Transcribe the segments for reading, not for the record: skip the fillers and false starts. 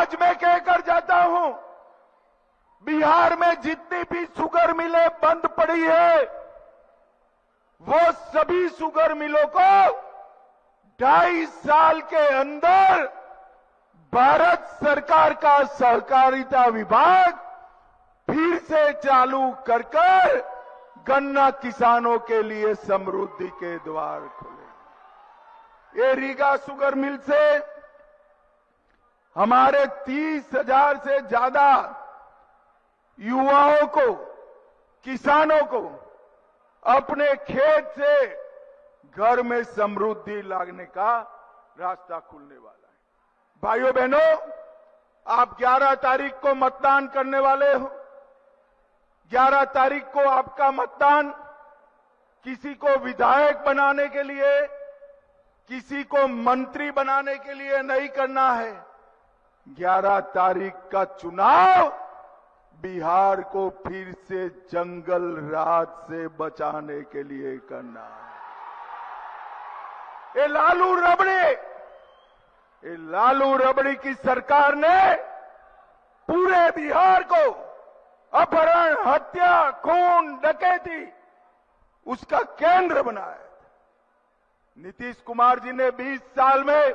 आज मैं कहकर जाता हूं, बिहार में जितनी भी शुगर मिलें बंद पड़ी है, वो सभी शुगर मिलों को 2.5 साल के अंदर भारत सरकार का सहकारिता विभाग फिर से चालू कर गन्ना किसानों के लिए समृद्धि के द्वार खोले। ये रीगा शुगर मिल से हमारे 30,000 से ज्यादा युवाओं को, किसानों को अपने खेत से घर में समृद्धि लाने का रास्ता खुलने वाला है। भाइयों बहनों, आप 11 तारीख को मतदान करने वाले हो। 11 तारीख को आपका मतदान किसी को विधायक बनाने के लिए, किसी को मंत्री बनाने के लिए नहीं करना है। 11 तारीख का चुनाव बिहार को फिर से जंगल राज से बचाने के लिए करना है। ये लालू रबड़ी की सरकार ने पूरे बिहार को अपहरण, हत्या, खून, डकैती उसका केंद्र बनाया। नीतीश कुमार जी ने 20 साल में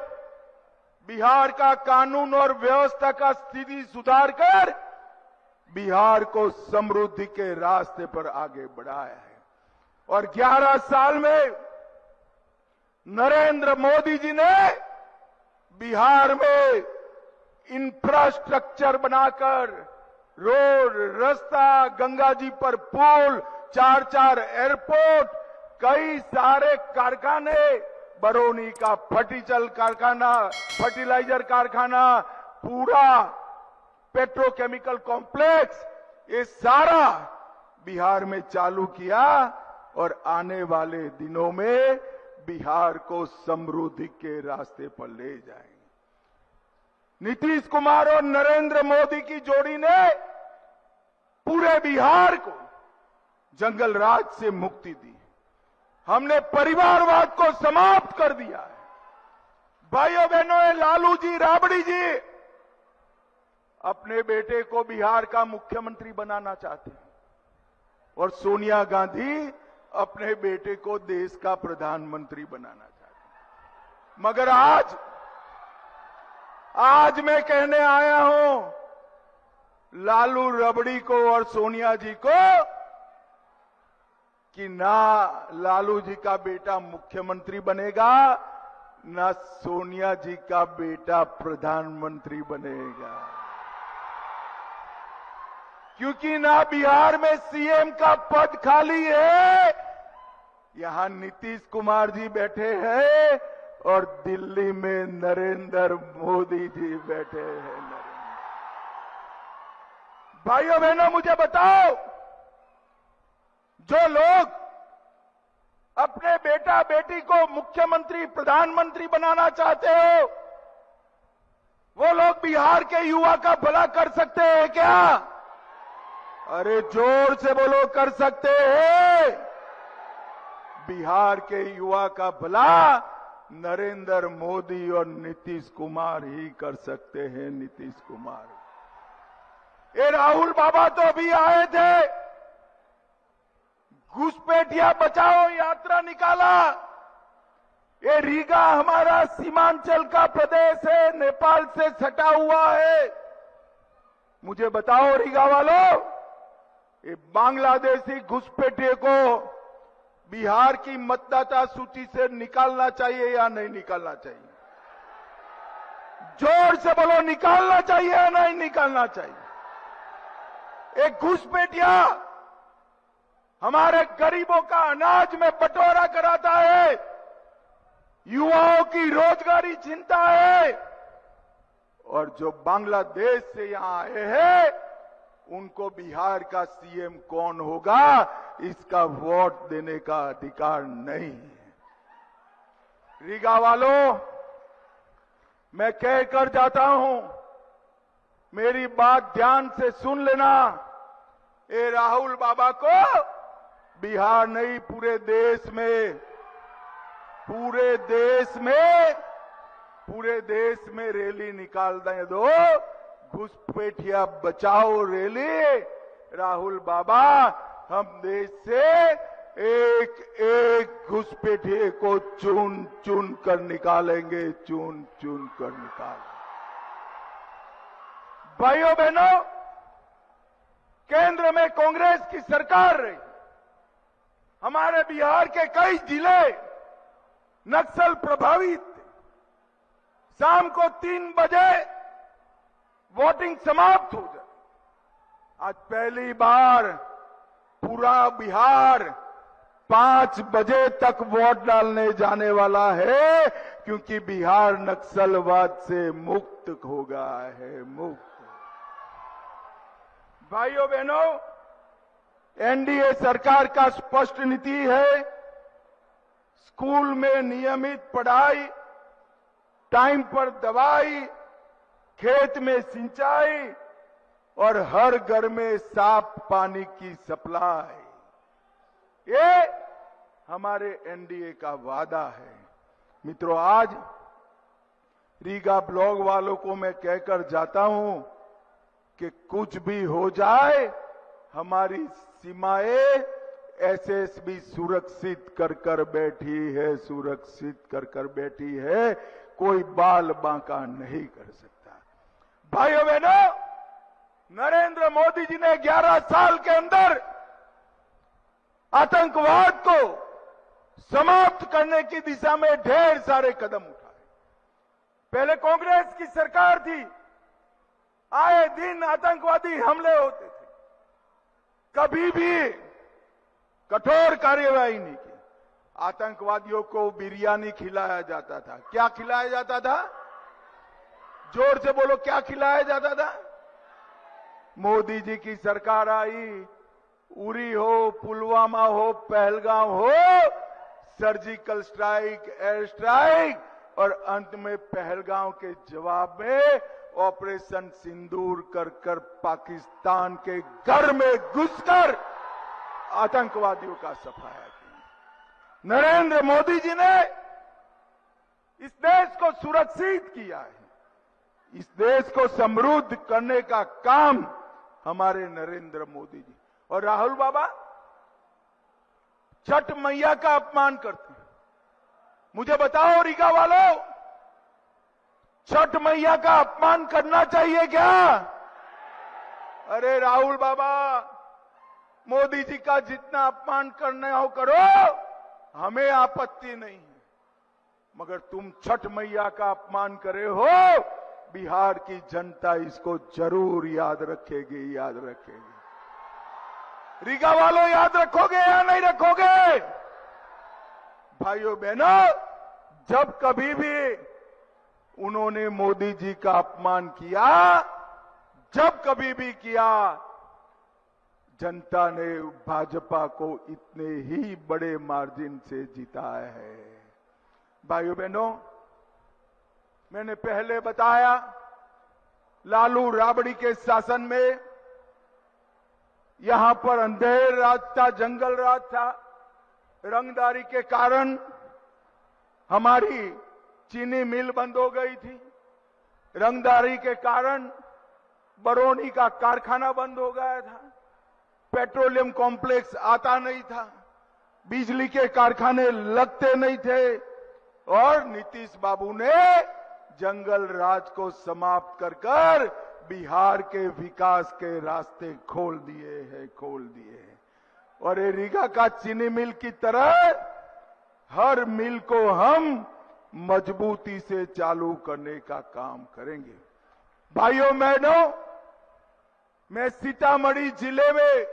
बिहार का कानून और व्यवस्था का स्थिति सुधार कर बिहार को समृद्धि के रास्ते पर आगे बढ़ाया है। और 11 साल में नरेंद्र मोदी जी ने बिहार में इंफ्रास्ट्रक्चर बनाकर रोड, रास्ता, गंगा जी पर पुल, 4 एयरपोर्ट, कई सारे कारखाने, बरौनी का फर्टिलाइजर कारखाना, पूरा पेट्रोकेमिकल कॉम्प्लेक्स, ये सारा बिहार में चालू किया और आने वाले दिनों में बिहार को समृद्धि के रास्ते पर ले जाएंगे। नीतीश कुमार और नरेंद्र मोदी की जोड़ी ने पूरे बिहार को जंगल राज से मुक्ति दी। हमने परिवारवाद को समाप्त कर दिया है। भाइयों बहनों, लालू जी, राबड़ी जी अपने बेटे को बिहार का मुख्यमंत्री बनाना चाहते हैं और सोनिया गांधी अपने बेटे को देश का प्रधानमंत्री बनाना चाहते हैं। मगर आज मैं कहने आया हूं लालू रबड़ी को और सोनिया जी को कि ना लालू जी का बेटा मुख्यमंत्री बनेगा, ना सोनिया जी का बेटा प्रधानमंत्री बनेगा, क्योंकि ना बिहार में सीएम का पद खाली है। यहां नीतीश कुमार जी बैठे हैं और दिल्ली में नरेंद्र मोदी जी बैठे हैं। भाइयों बहनों, मुझे बताओ, जो लोग अपने बेटा बेटी को मुख्यमंत्री, प्रधानमंत्री बनाना चाहते हो, वो लोग बिहार के युवा का भला कर सकते हैं क्या? अरे जोर से बोलो, कर सकते हैं। बिहार के युवा का भला नरेंद्र मोदी और नीतीश कुमार ही कर सकते हैं। नीतीश कुमार, ये राहुल बाबा तो अभी आए थे, घुसपैठिया बचाओ यात्रा निकाला। ये रीगा हमारा सीमांचल का प्रदेश है, नेपाल से सटा हुआ है। मुझे बताओ रीगा वालों, ये बांग्लादेशी घुसपैठिए को बिहार की मतदाता सूची से निकालना चाहिए या नहीं निकालना चाहिए? जोर से बोलो, निकालना चाहिए या नहीं निकालना चाहिए? एक घुसपैठिया हमारे गरीबों का अनाज में बंटवारा कराता है, युवाओं की रोजगारी छीनता है, और जो बांग्लादेश से यहां आए हैं उनको बिहार का सीएम कौन होगा इसका वोट देने का अधिकार नहीं है। रीगा वालों, मैं कहकर जाता हूं, मेरी बात ध्यान से सुन लेना। ये राहुल बाबा को बिहार नहीं, पूरे देश में रैली निकाल दो घुसपैठिया बचाओ रैली, राहुल बाबा हम देश से एक एक घुसपैठिए को चुन चुन कर निकालेंगे, चुन चुन कर निकालेंगे। भाइयों बहनों, केंद्र में कांग्रेस की सरकार रही, हमारे बिहार के कई जिले नक्सल प्रभावित थे। शाम को 3 बजे वोटिंग समाप्त हो जाए। आज पहली बार पूरा बिहार 5 बजे तक वोट डालने जाने वाला है, क्योंकि बिहार नक्सलवाद से मुक्त हो गया है, मुक्त। भाइयों बहनों, एनडीए सरकार का स्पष्ट नीति है, स्कूल में नियमित पढ़ाई, टाइम पर दवाई, खेत में सिंचाई और हर घर में साफ पानी की सप्लाई, ये हमारे एनडीए का वादा है। मित्रों, आज रीगा ब्लॉक वालों को मैं कहकर जाता हूं कि कुछ भी हो जाए, हमारी सीमाएं एसएसबी सुरक्षित कर कर बैठी है, सुरक्षित कर कर बैठी है, कोई बाल बांका नहीं कर सकता। भाइयों बहनों, नरेंद्र मोदी जी ने 11 साल के अंदर आतंकवाद को समाप्त करने की दिशा में ढेर सारे कदम उठाए। पहले कांग्रेस की सरकार थी, आए दिन आतंकवादी हमले होते थे, कभी भी कठोर कार्यवाही नहीं की। आतंकवादियों को बिरयानी खिलाया जाता था। क्या खिलाया जाता था? जोर से बोलो, क्या खिलाया जाता था? मोदी जी की सरकार आई, उरी हो, पुलवामा हो, पहलगाम हो, सर्जिकल स्ट्राइक, एयर स्ट्राइक, और अंत में पहलगाम के जवाब में ऑपरेशन सिंदूर कर कर पाकिस्तान के घर में घुसकर आतंकवादियों का सफाया किया। नरेंद्र मोदी जी ने इस देश को सुरक्षित किया है। इस देश को समृद्ध करने का काम हमारे नरेंद्र मोदी जी। और राहुल बाबा छठ मैया का अपमान करते हैं। मुझे बताओ रीगा वालों, छठ मैया का अपमान करना चाहिए क्या? अरे राहुल बाबा, मोदी जी का जितना अपमान करना हो करो, हमें आपत्ति नहीं है, मगर तुम छठ मैया का अपमान करे हो, बिहार की जनता इसको जरूर याद रखेगी, याद रखेगी। रीगा वालों, याद रखोगे या नहीं रखोगे? भाइयों बहनों, जब कभी भी उन्होंने मोदी जी का अपमान किया, जब कभी भी किया, जनता ने भाजपा को इतने ही बड़े मार्जिन से जिताया है। भाइयों बहनों, मैंने पहले बताया, लालू राबड़ी के शासन में यहां पर अंधेर राज था, जंगल राज था। रंगदारी के कारण हमारी चीनी मिल बंद हो गई थी। रंगदारी के कारण बरौनी का कारखाना बंद हो गया था। पेट्रोलियम कॉम्प्लेक्स आता नहीं था, बिजली के कारखाने लगते नहीं थे, और नीतीश बाबू ने जंगल राज को समाप्त कर कर बिहार के विकास के रास्ते खोल दिए हैं, खोल दिए हैं। और ये रीगा का चीनी मिल की तरह हर मिल को हम मजबूती से चालू करने का काम करेंगे। भाइयों बहनों, मैं सीतामढ़ी जिले में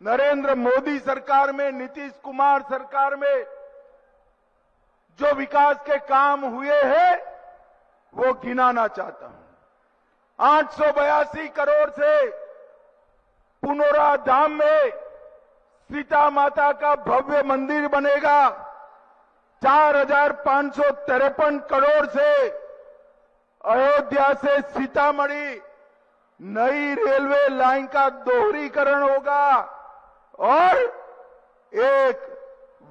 नरेंद्र मोदी सरकार में, नीतीश कुमार सरकार में जो विकास के काम हुए हैं वो गिनाना चाहता हूं। 882 करोड़ से पुनौरा धाम में सीता माता का भव्य मंदिर बनेगा। 4,553 करोड़ से अयोध्या से सीतामढ़ी नई रेलवे लाइन का दोहरीकरण होगा, और एक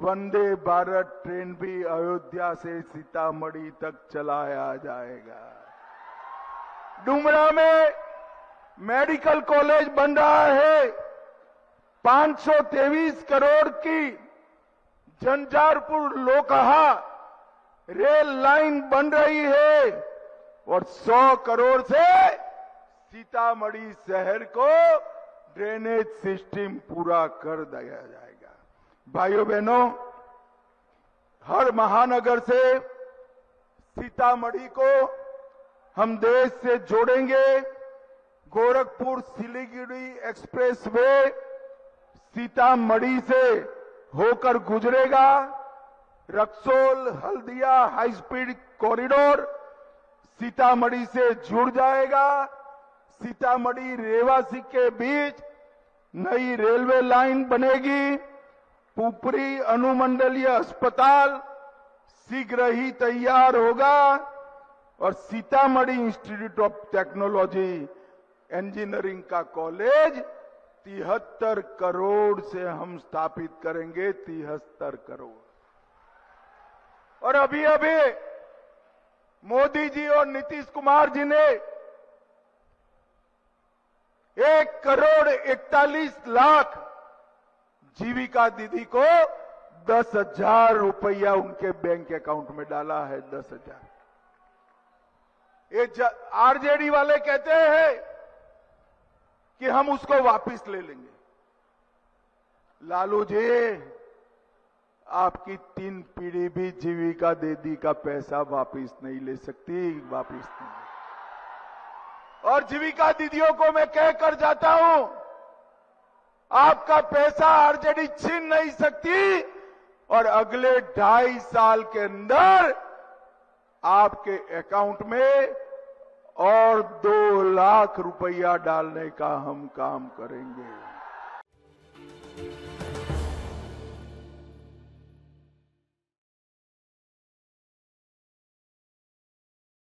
वंदे भारत ट्रेन भी अयोध्या से सीतामढ़ी तक चलाया जाएगा। डुमरा में मेडिकल कॉलेज बन रहा है। 523 करोड़ की झंझारपुर लोकहा रेल लाइन बन रही है और 100 करोड़ से सीतामढ़ी शहर को ड्रेनेज सिस्टम पूरा कर दिया जाएगा। भाइयों बहनों, हर महानगर से सीतामढ़ी को हम देश से जोड़ेंगे। गोरखपुर सिलीगुड़ी एक्सप्रेस वे सीतामढ़ी से होकर गुजरेगा। Raxaul Haldia high speed corridor Sitamarhi से जुड़ जाएगा। सीतामढ़ी रेवासी के बीच नई रेलवे लाइन बनेगी। पुपरी अनुमंडलीय अस्पताल शीघ्र ही तैयार होगा और Sitamarhi institute of technology engineering का कॉलेज 73 करोड़ से हम स्थापित करेंगे। 73 करोड़। और अभी अभी मोदी जी और नीतीश कुमार जी ने 1,41,00,000 जीविका दीदी को 10,000 रुपया उनके बैंक अकाउंट में डाला है। 10,000। ये आरजेडी वाले कहते हैं कि हम उसको वापस ले लेंगे। लालू जी, आपकी 3 पीढ़ी भी जीविका दीदी का पैसा वापस नहीं ले सकती। वापस नहीं। और जीविका दीदियों को मैं कहकर जाता हूं, आपका पैसा आरजेडी छीन नहीं सकती और अगले 2.5 साल के अंदर आपके अकाउंट में और 2 लाख रुपया डालने का हम काम करेंगे।